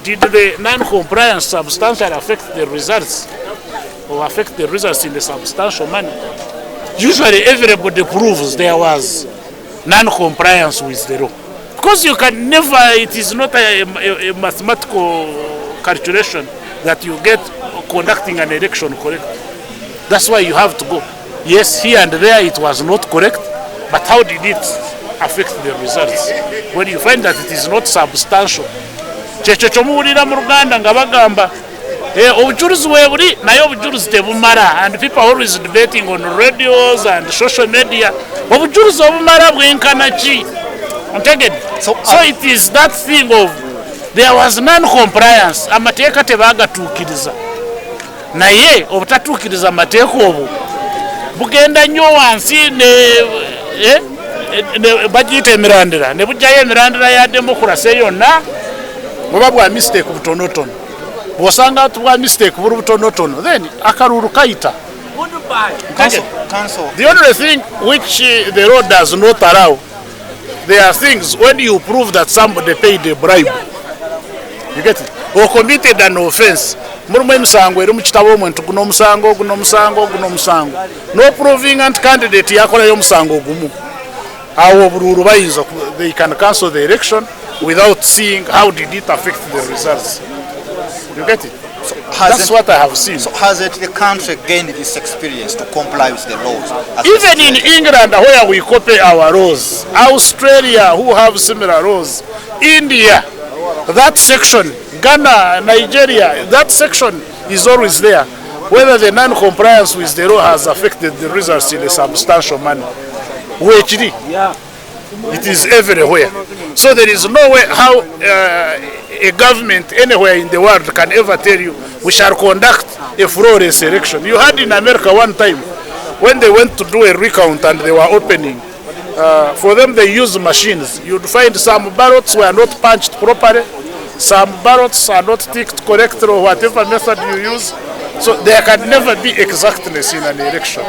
Did the non-compliance substantially affect the results or affect the results in a substantial manner? Usually everybody proves there was non-compliance with the law. Because you can never, it is not a mathematical calculation that you get conducting an election correct. That's why you have to go. Yes, here and there it was not correct, but how did it affect the results? When you find that it is not substantial. Kyekyo kyomuwulira mu Luganda nga bagamba obujulizi weebuli naye obujulizi tebumala, and people are always debating on radios and social media. Obujulizi obumala bwenkana ki? So it is that thing of there was non-compliance. Amateeka tebaagatuukiriza, naye obutatuukiriza amateeka obwo bugenda nnyo wansi ne bagiyita emirandira, ne bujjayo emirandira ya demokrasi yonna bwaba bwa mistake butonotono. Bw'osanga bwa mistake buli butonotono, then akalulu kayita. The only thing which the law does not allow, there are things when you prove that somebody paid a bribe, you get it, or committed an offense. Murumu emisango eri mu kitabo omuntu guno omusango, no proving and candidate yakolayo omusango ogumu, awo obululu bayinza, they can cancel the election without seeing how did it affect the results. You get it? So that's what I have seen. So has the country gained this experience to comply with the laws? Even in England, where we copy our laws, Australia, who have similar laws, India, that section, Ghana, Nigeria, that section is always there. Whether the non-compliance with the law has affected the results in a substantial manner. It is everywhere. So there is no way how a government anywhere in the world can ever tell you we shall conduct a flawless election. You had in America one time when they went to do a recount and they were opening. For them they used machines. You'd find some ballots were not punched properly, some ballots are not ticked correctly or whatever method you use. So there can never be exactness in an election.